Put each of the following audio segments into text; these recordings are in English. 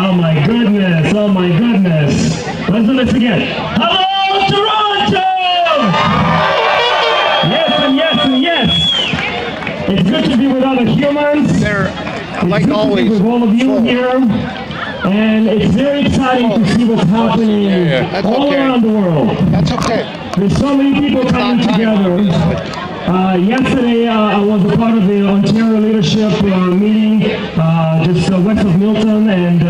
Oh my goodness, oh my goodness. Let's do this again. Hello, Toronto! Yes and yes and yes. It's good to be with other humans. They're, like always, with all of you here. And it's very exciting to see what's happening all around the world. That's okay. There's so many people coming together. Yesterday, I was a part of the Ontario leadership meeting just west of Milton, and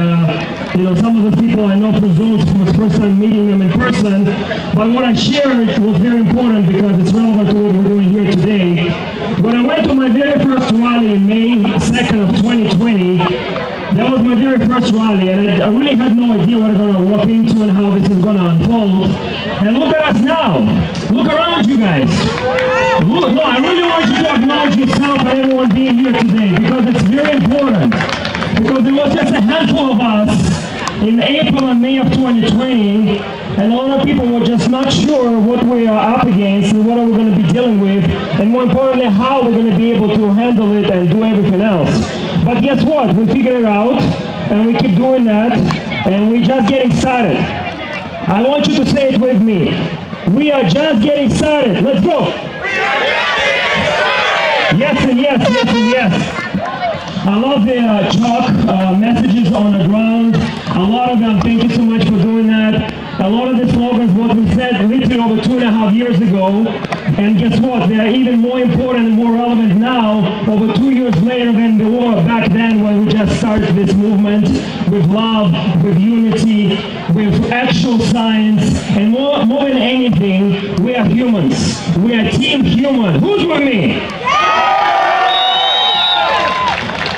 some of the people I know from Zoom was the first time meeting them in person. But what I shared was very important because it's relevant to what we're doing here today. When I went to my very first rally in May 2nd of 2020, that was my very first rally, and I really had no idea what I'm going to walk into and how this is going to unfold. And look at us now. Look around you guys. Look, no, I really want you to acknowledge yourself and everyone being here today, because it's very important. Because there was just a handful of us in April and May of 2020, and a lot of people were just not sure what we are up against and what are we going to be dealing with, and more importantly, how we're going to be able to handle it and do everything else. But guess what? We figured it out, and we keep doing that, and we just getting started. I want you to say it with me. We are just getting started. Let's go. Yes and yes, yes and yes. I love the chalk messages on the ground. A lot of them, thank you so much for doing that. A lot of the slogans, what we said literally over 2.5 years ago. And guess what? They are even more important and more relevant now, over 2 years later than they were back then when we just started this movement with love, with unity, with actual science, and more than anything, we are humans. We are team human. Who's with me?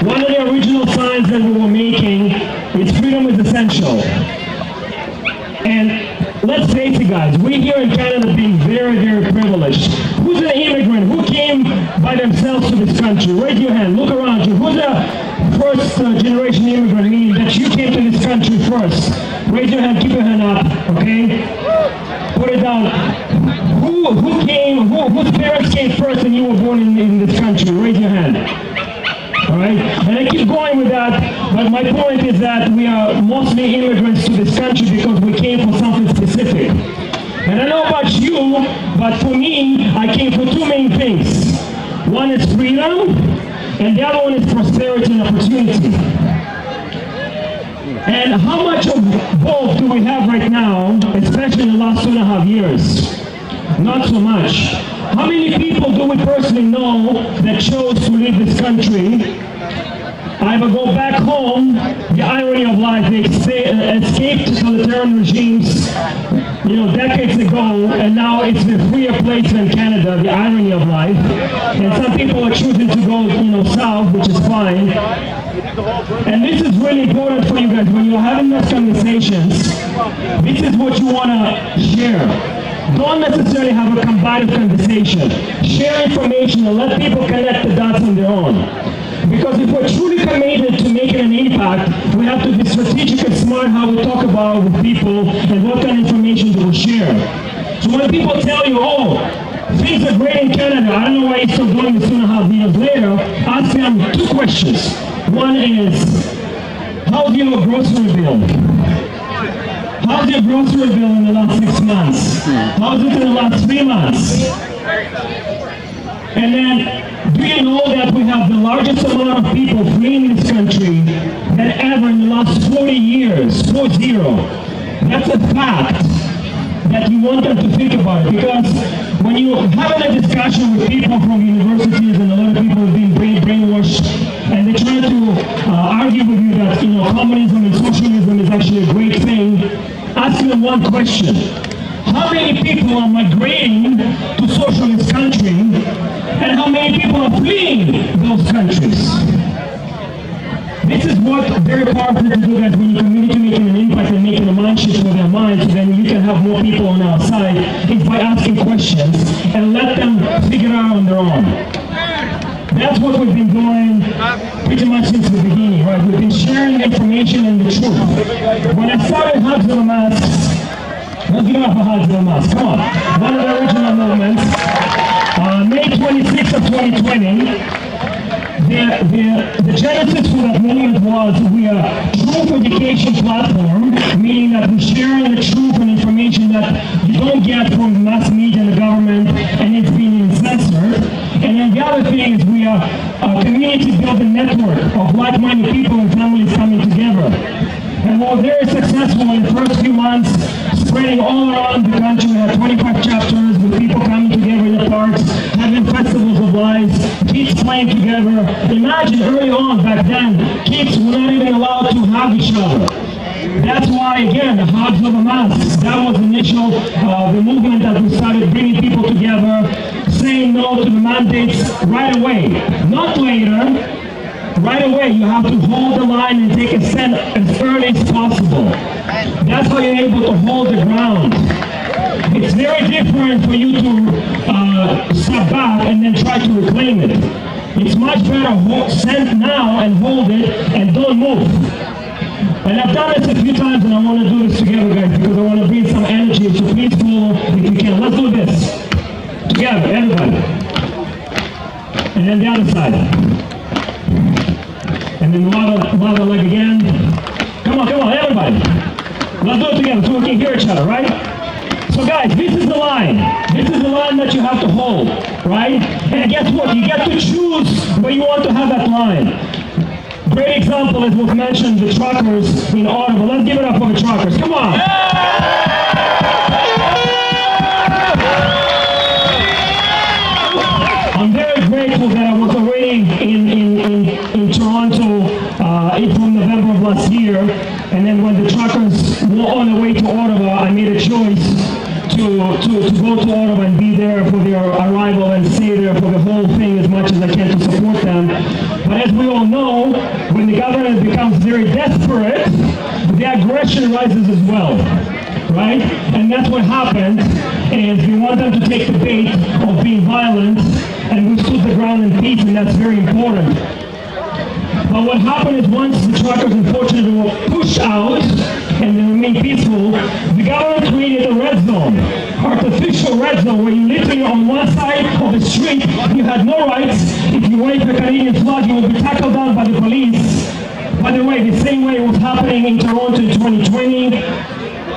One of the original signs that we were making is freedom is essential. And let's face it, guys, we here in Canada being very, very privileged. Who's an immigrant? Who came by themselves to this country? Raise your hand. Look around you. Who's a first generation immigrant, meaning that you came to this country first? Raise your hand. Keep your hand up, okay? Put it down. Who came, whose parents came first and you were born in this country? Raise your hand. All right? And I keep going with that, but my point is that we are mostly immigrants to this country because we came for something specific. And I know about you, but for me, I came for two main things. One is freedom, and the other one is prosperity and opportunity. And how much of both do we have right now, especially in the last 2.5 years? Not so much. How many people do we personally know that chose to leave this country, either go back home, the irony of life, they escaped totalitarian regimes, decades ago, and now it's the freer place than Canada, the irony of life. And some people are choosing to go, south, which is fine. And this is really important for you guys. When you're having those conversations, this is what you want to share. Don't necessarily have a combative conversation. Share information and let people connect the dots on their own. Because if we're truly committed to making an impact, we have to be strategic and smart how we talk about with people and what kind of information do we share. So when people tell you, things are great in Canada, I don't know why you're still doing this 2.5 years later, ask them two questions. One is, how's your grocery bill? How's your grocery bill in the last 6 months? How's it in the last 3 months? And then, do you know that we have the largest amount of people fleeing this country than ever in the last 40 years? 40. That's a fact that you want them to think about it. Because when you have a discussion with people from universities and a lot of people have been brainwashed, and they try to argue with you that communism and socialism is actually a great thing, ask them one question. How many people are migrating to socialist country, and how many people are fleeing those countries? This is what very powerful to do, that when you community making an impact and making a mind shift for their minds, then you can have more people on our side, is by asking questions and let them figure it out on their own. That's what we've been doing pretty much since the beginning, right? We've been sharing information and the truth. When I started Hugs of the Masks, let's give it up for Hugs of the Masks, come on. One of the original movements, May 26th of 2020, The genesis for that movement was we are a truth education platform, meaning that we're sharing the truth and information that you don't get from the mass media and the government, and it's being censored. And then the other thing is we are a community building network of like-minded people and families coming together. And while very successful in the first few months, spreading all around the country, we had 25 chapters with people coming together in the parks, having festivals of lights, kids playing together. Imagine early on back then, kids were not even allowed to hug each other. That's why, again, the hugs of a mask. That was initial, the movement that we started bringing people together, saying no to the mandates right away, not later. Right away, you have to hold the line and take a stand as early as possible. That's how you're able to hold the ground. It's very different for you to step back and then try to reclaim it. It's much better stand now and hold it and don't move. And I've done this a few times and I want to do this together, guys, because I want to bring some energy. So please follow if you can. Let's do this. Together, everybody. And then the other side. And then the other leg again. Come on, everybody. Let's do it together so we can hear each other, right? So guys, this is the line. This is the line that you have to hold, right? And guess what? You get to choose where you want to have that line. Great example is what mentioned the truckers in Ottawa. Let's give it up for the truckers. Come on. I'm very grateful that I was already in Toronto from November of last year, and then when the truckers were on the way to Ottawa, I made a choice to go to Ottawa and be there for their arrival and stay there for the whole thing as much as I can to support them. But as we all know, when the government becomes very desperate, the aggression rises as well. Right? And that's what happened, and we want them to take the bait of being violent, and we stood the ground in peace, and that's very important. But what happened is once the truckers unfortunately were pushed out and they remained peaceful, the government created a red zone, artificial red zone, where you literally on one side of the street, you had no rights. If you wave the Canadian flag, you would be tackled down by the police. By the way, the same way it was happening in Toronto in 2020,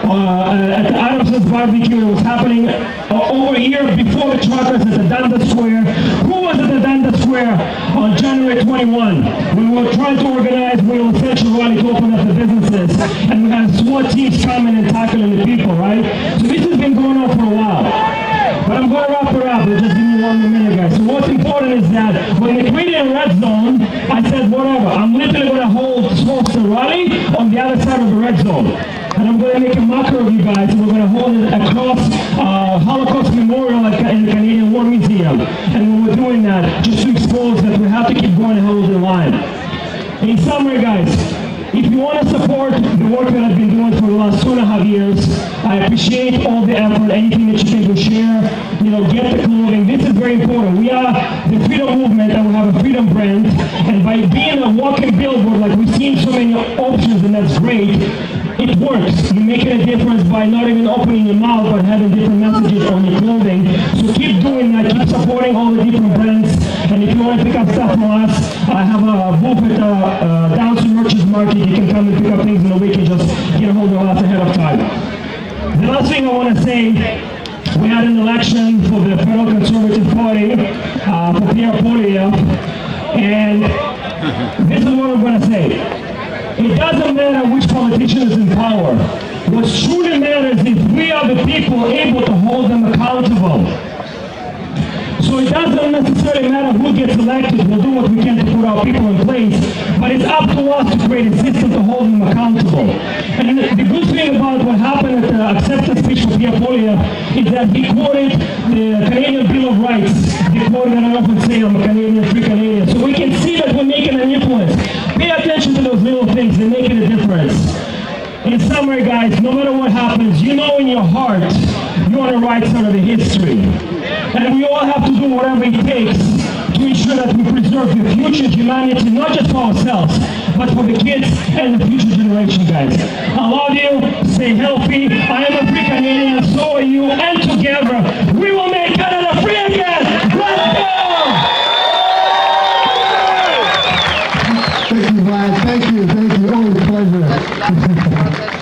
at the Adamson's barbecue, it was happening over a year before the truckers at the Dundas Square. Who was at the Dundas Square on January 21? We were trying to organize, we were essentially rally to open up the businesses, and we had SWAT teams coming and tackling the people, right? So this has been going on for a while. But I'm going to wrap it up, just give me 1 minute, guys. So what's important is that when they created a red zone, I said, whatever, I'm literally going to host the rally on the other side of the red zone. And I'm going to make a mockery of you guys, and we're going to hold it across Holocaust Memorial in the Canadian War Museum. And when we're doing that, just to expose that we have to keep going and hold the line. In summary, guys, if you want to support the work that I've been doing for the last 2.5 years, I appreciate all the effort, anything that you can do, share, get the clothing. This is very important. We are the freedom movement, and we have a freedom brand. And by being a walking billboard, like we've seen so many options, and that's great, it works. You're making a difference by not even opening your mouth, but having different messages on your clothing. So keep doing that. Keep supporting all the different brands. And if you want to pick up stuff from us, I have a booth at Downstream Merchants Market. You can come and pick up things in the week and just get a hold of us ahead of time. The last thing I want to say, we had an election for the Federal Conservative Party for Pierre Poilievre, and this is what I'm going to say. It doesn't matter which politician is in power. What truly matters is we are the people able to hold them accountable. So it doesn't necessarily matter who gets elected. We'll do what we can to put our people in place, but it's up to us to create a system to hold them accountable. And the good thing about what happened at the acceptance speech for Pierre Poilievre is that he quoted the Canadian Bill of Rights. The quote that I often say, I'm a Canadian, free Canadian. So we can see that we're making an influence. Pay attention to those little things, they're making a difference. In summary, guys, no matter what happens, you know in your heart, you're on the right side of the history. And we all have to do whatever it takes to ensure that we preserve the future of humanity, not just for ourselves, but for the kids and the future generation, guys. I love you, stay healthy, I am a free Canadian, and so are you, and together, we will make Canada free again! Let's go! Vlad. Thank you. Always a pleasure.